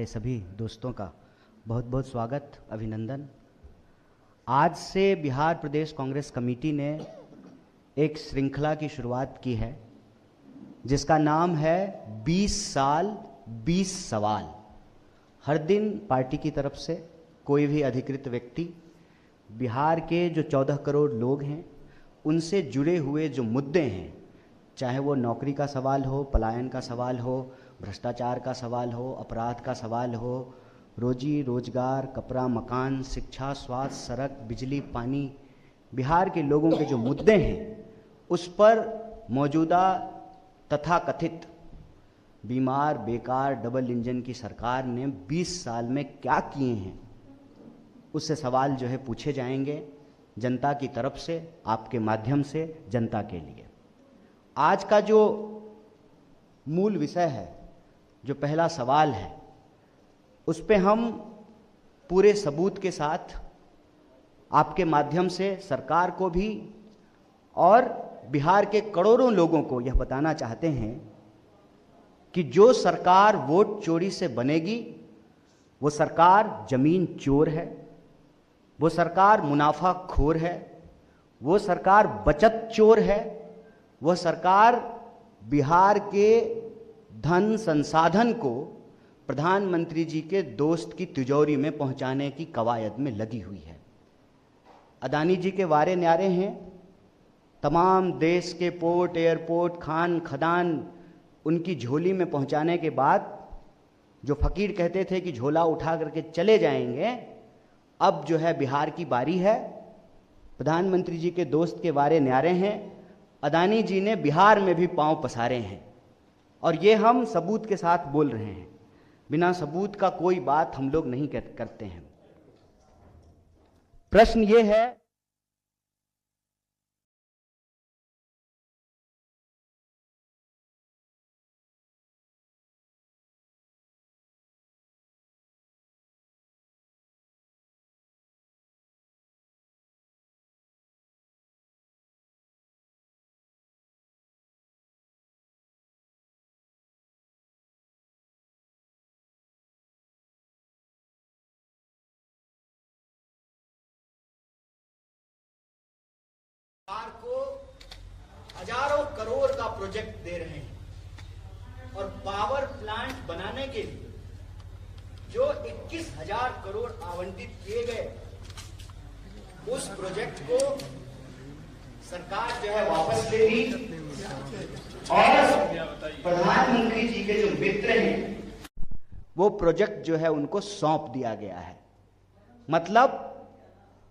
सभी दोस्तों का बहुत बहुत स्वागत, अभिनंदन। आज से बिहार प्रदेश कांग्रेस कमेटी ने एक श्रृंखला की शुरुआत की है जिसका नाम है 20 साल 20 सवाल। हर दिन पार्टी की तरफ से कोई भी अधिकृत व्यक्ति बिहार के जो 14 करोड़ लोग हैं उनसे जुड़े हुए जो मुद्दे हैं, चाहे वो नौकरी का सवाल हो, पलायन का सवाल हो, भ्रष्टाचार का सवाल हो, अपराध का सवाल हो, रोजी रोजगार, कपड़ा मकान, शिक्षा, स्वास्थ्य, सड़क, बिजली, पानी, बिहार के लोगों के जो मुद्दे हैं उस पर मौजूदा तथाकथित बीमार, बेकार, डबल इंजन की सरकार ने 20 साल में क्या किए हैं, उससे सवाल जो है पूछे जाएंगे जनता की तरफ से, आपके माध्यम से जनता के लिए। आज का जो मूल विषय है, जो पहला सवाल है, उस पे हम पूरे सबूत के साथ आपके माध्यम से सरकार को भी और बिहार के करोड़ों लोगों को यह बताना चाहते हैं कि जो सरकार वोट चोरी से बनेगी वो सरकार जमीन चोर है, वो सरकार मुनाफाखोर है, वो सरकार बचत चोर है, वह सरकार बिहार के धन संसाधन को प्रधानमंत्री जी के दोस्त की तिजोरी में पहुंचाने की कवायद में लगी हुई है। अदानी जी के वारे न्यारे हैं, तमाम देश के पोर्ट, एयरपोर्ट, खान खदान उनकी झोली में पहुंचाने के बाद जो फकीर कहते थे कि झोला उठा करके चले जाएंगे, अब जो है बिहार की बारी है। प्रधानमंत्री जी के दोस्त के वारे न्यारे हैं, अदानी जी ने बिहार में भी पांव पसारे हैं और ये हम सबूत के साथ बोल रहे हैं। बिना सबूत का कोई बात हम लोग नहीं करते हैं। प्रश्न ये है सरकार को हजारों करोड़ का प्रोजेक्ट दे रहे हैं और पावर प्लांट बनाने के लिए जो 21,000 करोड़ आवंटित किए गए, उस प्रोजेक्ट को सरकार जो है वापस ले ली और प्रधानमंत्री जी के जो मित्र हैं वो प्रोजेक्ट जो है उनको सौंप दिया गया है। मतलब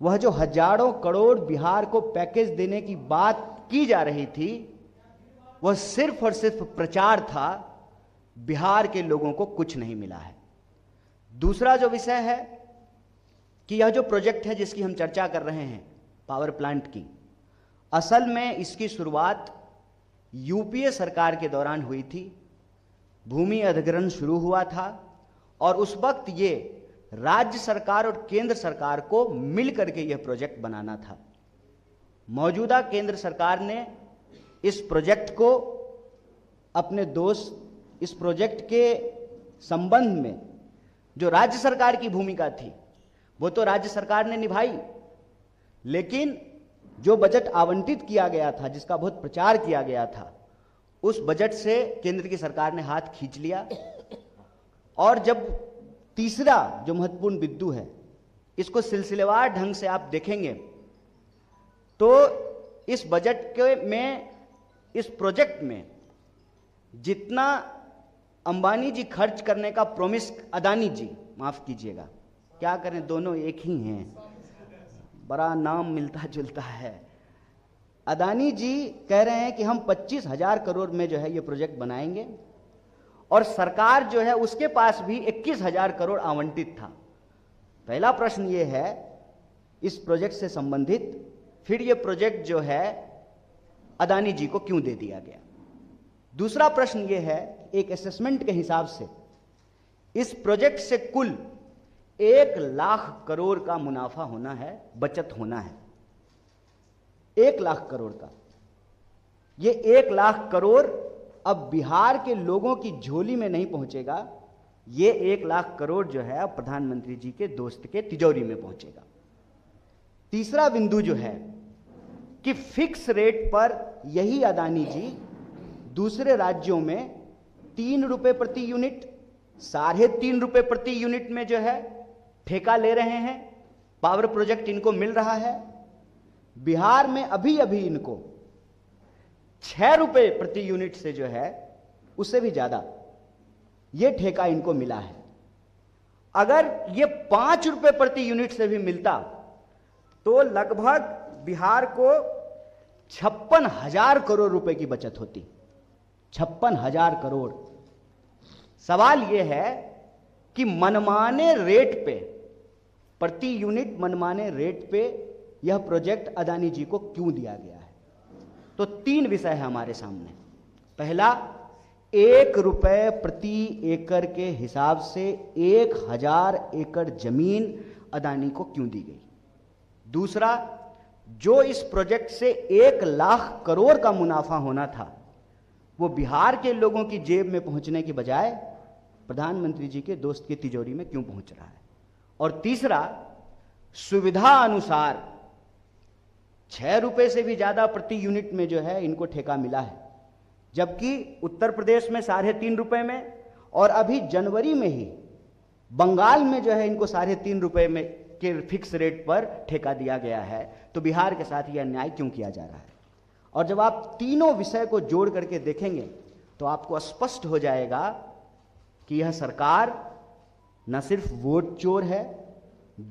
वह जो हजारों करोड़ बिहार को पैकेज देने की बात की जा रही थी, वह सिर्फ और सिर्फ प्रचार था, बिहार के लोगों को कुछ नहीं मिला है। दूसरा जो विषय है कि यह जो प्रोजेक्ट है जिसकी हम चर्चा कर रहे हैं, पावर प्लांट की, असल में इसकी शुरुआत यूपीए सरकार के दौरान हुई थी। भूमि अधिग्रहण शुरू हुआ था और उस वक्त ये राज्य सरकार और केंद्र सरकार को मिलकर के यह प्रोजेक्ट बनाना था। मौजूदा केंद्र सरकार ने इस प्रोजेक्ट को अपने दोस्त, इस प्रोजेक्ट के संबंध में जो राज्य सरकार की भूमिका थी वो तो राज्य सरकार ने निभाई, लेकिन जो बजट आवंटित किया गया था, जिसका बहुत प्रचार किया गया था, उस बजट से केंद्र की सरकार ने हाथ खींच लिया। और जब तीसरा जो महत्वपूर्ण बिंदु है, इसको सिलसिलेवार ढंग से आप देखेंगे तो इस बजट के में, इस प्रोजेक्ट में जितना अंबानी जी खर्च करने का प्रॉमिस, अदानी जी, माफ कीजिएगा, क्या करें दोनों एक ही हैं, बड़ा नाम मिलता जुलता है। अदानी जी कह रहे हैं कि हम 25,000 करोड़ में जो है ये प्रोजेक्ट बनाएंगे और सरकार जो है उसके पास भी 21,000 करोड़ आवंटित था। पहला प्रश्न ये है इस प्रोजेक्ट से संबंधित, फिर ये प्रोजेक्ट जो है अदानी जी को क्यों दे दिया गया। दूसरा प्रश्न ये है, एक असेसमेंट के हिसाब से इस प्रोजेक्ट से कुल 1 लाख करोड़ का मुनाफा होना है, बचत होना है, 1 लाख करोड़ का। ये 1 लाख करोड़ अब बिहार के लोगों की झोली में नहीं पहुंचेगा, ये 1 लाख करोड़ जो है अब प्रधानमंत्री जी के दोस्त के तिजोरी में पहुंचेगा। तीसरा बिंदु जो है कि फिक्स रेट पर यही अदानी जी दूसरे राज्यों में 3 रुपए प्रति यूनिट, 3.5 रुपए प्रति यूनिट में जो है ठेका ले रहे हैं। पावर प्रोजेक्ट इनको मिल रहा है। बिहार में अभी अभी इनको 6 रुपए प्रति यूनिट से जो है उससे भी ज्यादा ये ठेका इनको मिला है। अगर ये 5 रुपए प्रति यूनिट से भी मिलता तो लगभग बिहार को 56,000 करोड़ रुपए की बचत होती। 56,000 करोड़। सवाल यह है कि मनमाने रेट पे, प्रति यूनिट मनमाने रेट पे यह प्रोजेक्ट अदानी जी को क्यों दिया गया है? तो 3 विषय है हमारे सामने। पहला, 1 रुपए प्रति एकड़ के हिसाब से 1,000 एकड़ जमीन अदानी को क्यों दी गई? दूसरा, जो इस प्रोजेक्ट से 1 लाख करोड़ का मुनाफा होना था वो बिहार के लोगों की जेब में पहुंचने की बजाय प्रधानमंत्री जी के दोस्त की तिजोरी में क्यों पहुंच रहा है? और तीसरा, सुविधा अनुसार 6 रुपए से भी ज्यादा प्रति यूनिट में जो है इनको ठेका मिला है, जबकि उत्तर प्रदेश में 3.5 रुपए में और अभी जनवरी में ही बंगाल में जो है इनको 3.5 रुपए में के फिक्स रेट पर ठेका दिया गया है। तो बिहार के साथ यह अन्याय क्यों किया जा रहा है? और जब आप तीनों विषय को जोड़ करके देखेंगे तो आपको स्पष्ट हो जाएगा कि यह सरकार न सिर्फ वोट चोर है,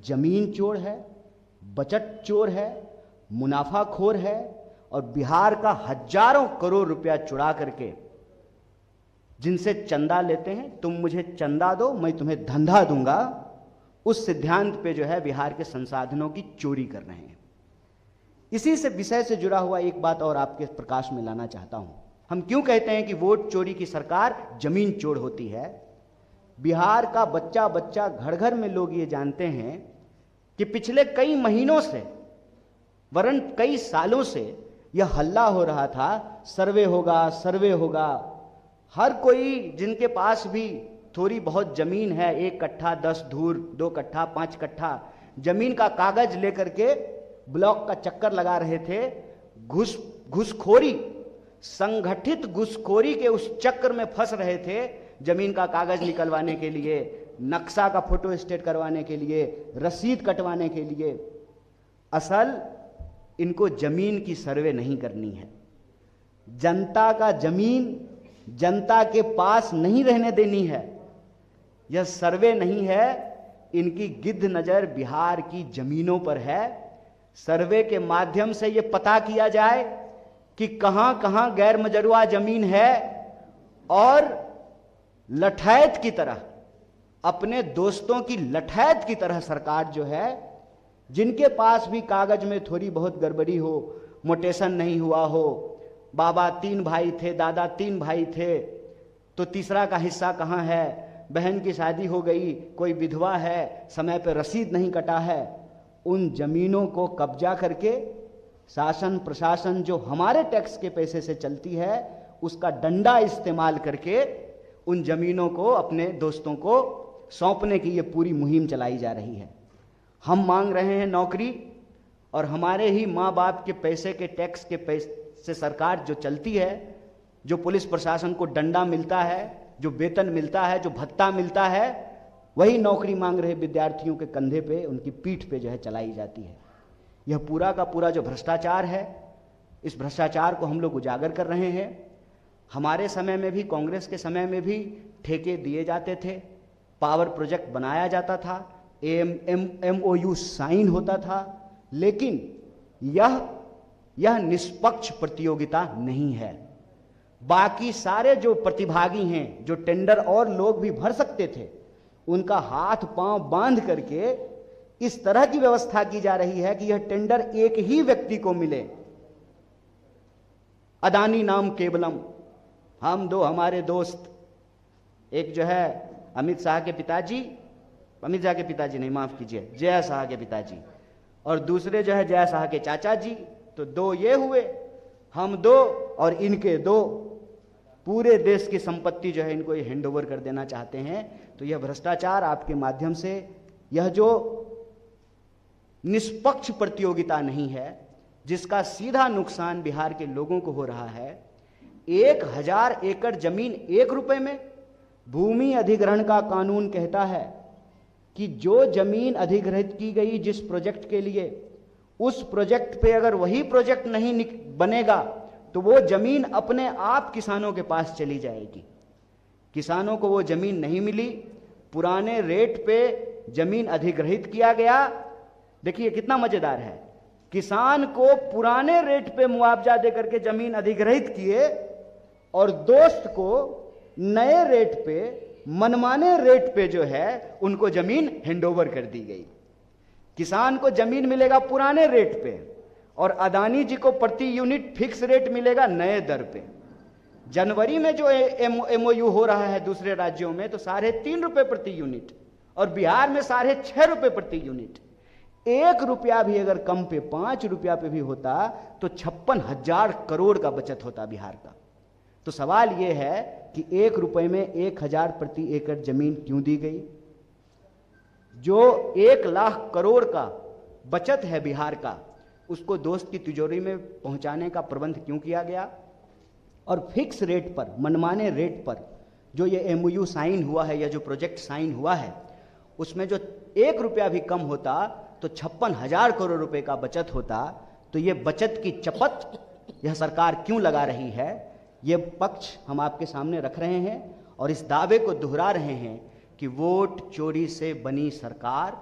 जमीन चोर है, बचत चोर है, मुनाफाखोर है और बिहार का हजारों करोड़ रुपया चुरा करके जिनसे चंदा लेते हैं, तुम मुझे चंदा दो मैं तुम्हें धंधा दूंगा, उस सिद्धांत पे जो है बिहार के संसाधनों की चोरी कर रहे हैं। इसी से विषय से जुड़ा हुआ एक बात और आपके प्रकाश में लाना चाहता हूं। हम क्यों कहते हैं कि वोट चोरी की सरकार जमीन चोर होती है? बिहार का बच्चा बच्चा घर घर में लोग ये जानते हैं कि पिछले कई महीनों से वरन कई सालों से यह हल्ला हो रहा था, सर्वे होगा, सर्वे होगा। हर कोई जिनके पास भी थोड़ी बहुत जमीन है, 1 कट्ठा 10 धूर, 2 कट्ठा 5 कट्ठा जमीन का कागज लेकर के ब्लॉक का चक्कर लगा रहे थे। घुसखोरी, संगठित घुसखोरी के उस चक्कर में फंस रहे थे, जमीन का कागज निकलवाने के लिए, नक्शा का फोटो स्टेट करवाने के लिए, रसीद कटवाने के लिए। असल इनको जमीन की सर्वे नहीं करनी है। जनता का जमीन जनता के पास नहीं रहने देनी है। यह सर्वे नहीं है, इनकी गिद्ध नजर बिहार की जमीनों पर है। सर्वे के माध्यम से यह पता किया जाए कि कहां कहां गैर मजरूआ जमीन है और लठैत की तरह, अपने दोस्तों की लठैत की तरह सरकार जो है, जिनके पास भी कागज में थोड़ी बहुत गड़बड़ी हो, मोटेशन नहीं हुआ हो, बाबा 3 भाई थे, दादा 3 भाई थे, तो तीसरा का हिस्सा कहाँ है, बहन की शादी हो गई, कोई विधवा है, समय पर रसीद नहीं कटा है, उन जमीनों को कब्जा करके शासन प्रशासन जो हमारे टैक्स के पैसे से चलती है उसका डंडा इस्तेमाल करके उन जमीनों को अपने दोस्तों को सौंपने की ये पूरी मुहिम चलाई जा रही है। हम मांग रहे हैं नौकरी, और हमारे ही माँ बाप के पैसे के टैक्स के पैसे से सरकार जो चलती है, जो पुलिस प्रशासन को डंडा मिलता है, जो वेतन मिलता है, जो भत्ता मिलता है, वही नौकरी मांग रहे विद्यार्थियों के कंधे पे, उनकी पीठ पे जो है चलाई जाती है। यह पूरा का पूरा जो भ्रष्टाचार है, इस भ्रष्टाचार को हम लोग उजागर कर रहे हैं। हमारे समय में भी, कांग्रेस के समय में भी ठेके दिए जाते थे, पावर प्रोजेक्ट बनाया जाता था, MOU साइन होता था, लेकिन यह निष्पक्ष प्रतियोगिता नहीं है। बाकी सारे जो प्रतिभागी हैं, जो टेंडर और लोग भी भर सकते थे, उनका हाथ पांव बांध करके इस तरह की व्यवस्था की जा रही है कि यह टेंडर एक ही व्यक्ति को मिले। अदानी नाम केवलम। हम दो हमारे दोस्त, एक जो है अमित शाह के पिताजी नहीं, माफ कीजिए, जय शाह के पिताजी, और दूसरे जो है जय शाह के चाचा जी। तो 2 ये हुए, हम 2 और इनके 2। पूरे देश की संपत्ति जो है इनको ये हैंड ओवर कर देना चाहते हैं। तो यह भ्रष्टाचार आपके माध्यम से, यह जो निष्पक्ष प्रतियोगिता नहीं है, जिसका सीधा नुकसान बिहार के लोगों को हो रहा है। 1000 एकड़ जमीन 1 रुपए में। भूमि अधिग्रहण का कानून कहता है कि जो जमीन अधिग्रहित की गई जिस प्रोजेक्ट के लिए, उस प्रोजेक्ट पे अगर वही प्रोजेक्ट नहीं बनेगा तो वो जमीन अपने आप किसानों के पास चली जाएगी। किसानों को वो जमीन नहीं मिली, पुराने रेट पे जमीन अधिग्रहित किया गया। देखिए कितना मजेदार है, किसान को पुराने रेट पे मुआवजा देकर के जमीन अधिग्रहित किए और दोस्त को नए रेट पे, मनमाने रेट पे जो है उनको जमीन हैंडओवर कर दी गई। किसान को जमीन मिलेगा पुराने रेट पे और अदानी जी को प्रति यूनिट फिक्स रेट मिलेगा नए दर पे। जनवरी में जो एमओयू हो रहा है दूसरे राज्यों में तो 3.5 रुपए प्रति यूनिट और बिहार में 6.5 रुपए प्रति यूनिट। 1 रुपया भी अगर कम पे 5 रुपया पे भी होता तो 56,000 करोड़ का बचत होता बिहार का। तो सवाल यह है कि 1 रुपए में 1000 प्रति एकड़ जमीन क्यों दी गई? जो 1 लाख करोड़ का बचत है बिहार का, उसको दोस्त की तिजोरी में पहुंचाने का प्रबंध क्यों किया गया? और फिक्स रेट पर, मनमाने रेट पर जो ये एमओयू साइन हुआ है या जो प्रोजेक्ट साइन हुआ है, उसमें जो 1 रुपया भी कम होता तो 56,000 करोड़ रुपए का बचत होता। तो ये बचत की चपत यह सरकार क्यों लगा रही है, ये पक्ष हम आपके सामने रख रहे हैं और इस दावे को दोहरा रहे हैं कि वोट चोरी से बनी सरकार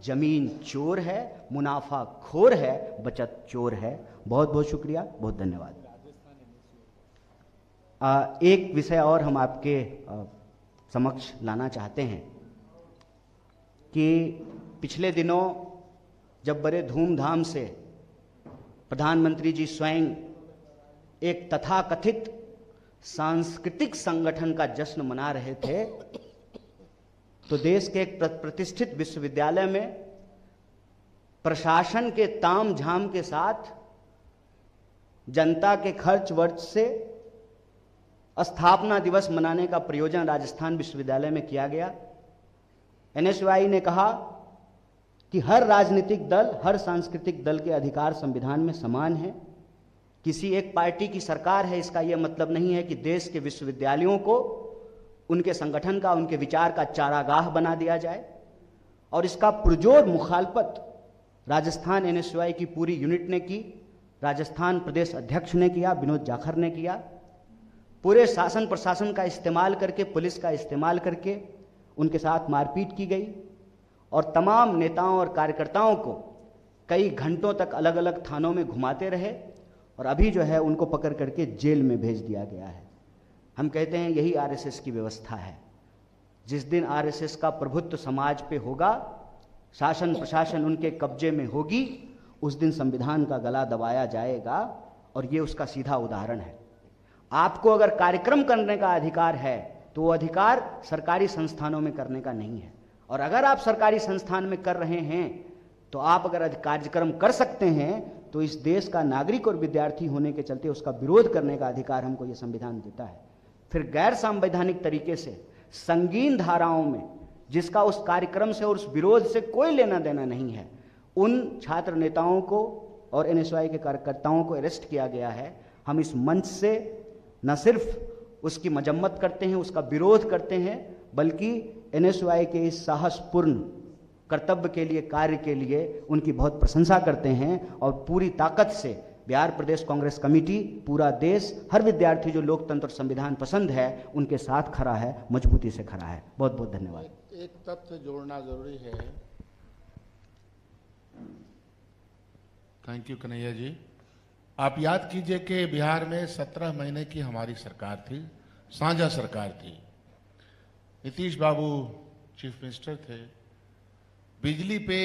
जमीन चोर है, मुनाफा खोर है, बचत चोर है। बहुत बहुत शुक्रिया, बहुत धन्यवाद। एक विषय और हम आपके समक्ष लाना चाहते हैं कि पिछले दिनों जब बड़े धूमधाम से प्रधानमंत्री जी स्वयं एक तथाकथित सांस्कृतिक संगठन का जश्न मना रहे थे, तो देश के एक प्रतिष्ठित विश्वविद्यालय में प्रशासन के ताम झाम के साथ जनता के खर्च वर्च से स्थापना दिवस मनाने का प्रयोजन राजस्थान विश्वविद्यालय में किया गया। एनएसयूआई ने कहा कि हर राजनीतिक दल, हर सांस्कृतिक दल के अधिकार संविधान में समान है। किसी एक पार्टी की सरकार है इसका यह मतलब नहीं है कि देश के विश्वविद्यालयों को उनके संगठन का, उनके विचार का चारागाह बना दिया जाए। और इसका पुरजोर मुखालफत राजस्थान एनएसयूआई की पूरी यूनिट ने की, राजस्थान प्रदेश अध्यक्ष ने किया, विनोद जाखड़ ने किया। पूरे शासन प्रशासन का इस्तेमाल करके, पुलिस का इस्तेमाल करके उनके साथ मारपीट की गई और तमाम नेताओं और कार्यकर्ताओं को कई घंटों तक अलग अलग थानों में घुमाते रहे और अभी जो है उनको पकड़ करके जेल में भेज दिया गया है। हम कहते हैं यही आरएसएस की व्यवस्था है। जिस दिन आरएसएस का प्रभुत्व समाज पे होगा, शासन प्रशासन उनके कब्जे में होगी, उस दिन संविधान का गला दबाया जाएगा और ये उसका सीधा उदाहरण है। आपको अगर कार्यक्रम करने का अधिकार है तो वो अधिकार सरकारी संस्थानों में करने का नहीं है। और अगर आप सरकारी संस्थान में कर रहे हैं तो आप अगर कार्यक्रम कर सकते हैं तो इस देश का नागरिक और विद्यार्थी होने के चलते उसका विरोध करने का अधिकार हमको ये संविधान देता है। फिर गैर संवैधानिक तरीके से संगीन धाराओं में, जिसका उस कार्यक्रम से और उस विरोध से कोई लेना देना नहीं है, उन छात्र नेताओं को और एनएसयूआई के कार्यकर्ताओं को अरेस्ट किया गया है। हम इस मंच से न सिर्फ उसकी मजम्मत करते हैं, उसका विरोध करते हैं, बल्कि एनएसयूआई के इस साहसपूर्ण कर्तव्य के लिए, कार्य के लिए उनकी बहुत प्रशंसा करते हैं। और पूरी ताकत से बिहार प्रदेश कांग्रेस कमेटी, पूरा देश, हर विद्यार्थी जो लोकतंत्र और संविधान पसंद है उनके साथ खड़ा है, मजबूती से खड़ा है। बहुत बहुत धन्यवाद। एक तथ्य जोड़ना जरूरी है। Thank you Kanhaiya ji. आप याद कीजिए कि बिहार में 17 महीने की हमारी सरकार थी, साझा सरकार थी। नीतीश बाबू चीफ मिनिस्टर थे। बिजली पे,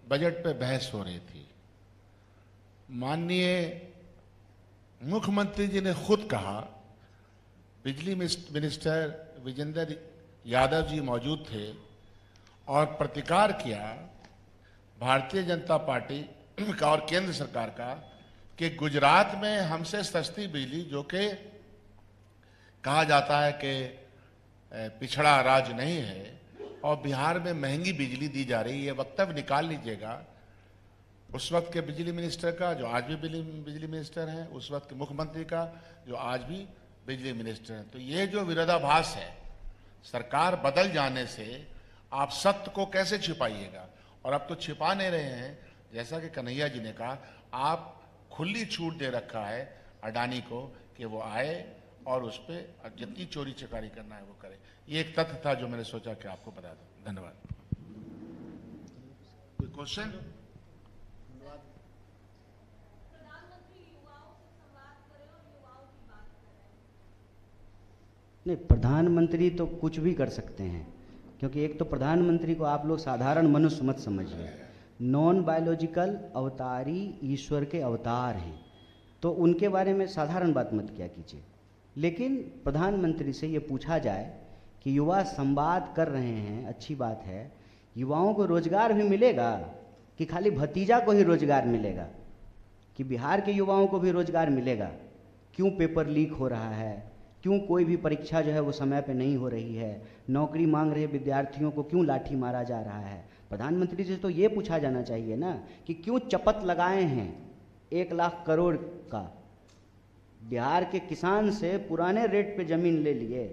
बजट पे बहस हो रही थी। माननीय मुख्यमंत्री जी ने खुद कहा, बिजली मिनिस्टर विजेंद्र यादव जी मौजूद थे और प्रतिकार किया भारतीय जनता पार्टी का और केंद्र सरकार का कि गुजरात में हमसे सस्ती बिजली, जो कि कहा जाता है कि पिछड़ा राज्य नहीं है, और बिहार में महंगी बिजली दी जा रही है, वक्तव्य निकाल लीजिएगा उस वक्त के बिजली मिनिस्टर का जो आज भी बिजली मिनिस्टर हैं, उस वक्त के मुख्यमंत्री का जो आज भी बिजली मिनिस्टर हैं। तो ये जो विरोधाभास है, सरकार बदल जाने से आप सत्य को कैसे छिपाइएगा? और अब तो छिपा नहीं रहे हैं, जैसा कि कन्हैया जी ने कहा, आप खुली छूट दे रखा है अडानी को कि वो आए और उस पर जितनी चोरी चकारी करना है वो करे। ये एक तथ्य था जो मैंने सोचा कि आपको बता दूं। धन्यवाद। कोई क्वेश्चन? नहीं, प्रधानमंत्री तो कुछ भी कर सकते हैं, क्योंकि एक तो प्रधानमंत्री को आप लोग साधारण मनुष्य मत समझिए। नॉन बायोलॉजिकल अवतारी ईश्वर के अवतार हैं, तो उनके बारे में साधारण बात मत किया कीजिए। लेकिन प्रधानमंत्री से ये पूछा जाए कि युवा संवाद कर रहे हैं, अच्छी बात है, युवाओं को रोजगार भी मिलेगा कि खाली भतीजा को ही रोजगार मिलेगा, कि बिहार के युवाओं को भी रोजगार मिलेगा? क्यों पेपर लीक हो रहा है, क्यों कोई भी परीक्षा जो है वो समय पे नहीं हो रही है, नौकरी मांग रहे विद्यार्थियों को क्यों लाठी मारा जा रहा है? प्रधानमंत्री से तो ये पूछा जाना चाहिए ना कि क्यों चपत लगाए हैं 1 लाख करोड़ का, बिहार के किसान से पुराने रेट पे ज़मीन ले लिए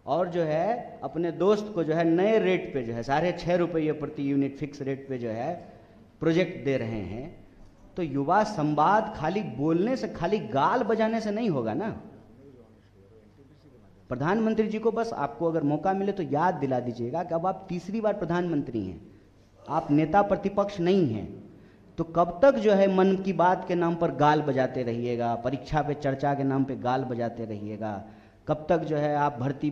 और जो है अपने दोस्त को जो है नए रेट पे जो है 6.5 रुपये प्रति यूनिट फिक्स रेट पे जो है प्रोजेक्ट दे रहे हैं। तो युवा संवाद खाली बोलने से, खाली गाल बजाने से नहीं होगा ना। प्रधानमंत्री जी को बस आपको अगर मौका मिले तो याद दिला दीजिएगा कि अब आप तीसरी बार प्रधानमंत्री हैं, आप नेता प्रतिपक्ष नहीं हैं। तो कब तक जो है मन की बात के नाम पर गाल बजाते रहिएगा, परीक्षा पे चर्चा के नाम पे गाल बजाते रहिएगा? कब तक जो है आप भर्ती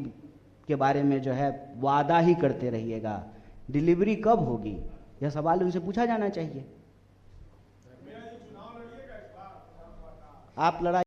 के बारे में जो है वादा ही करते रहिएगा? डिलीवरी कब होगी? यह सवाल उनसे पूछा जाना चाहिए। आप लड़ाई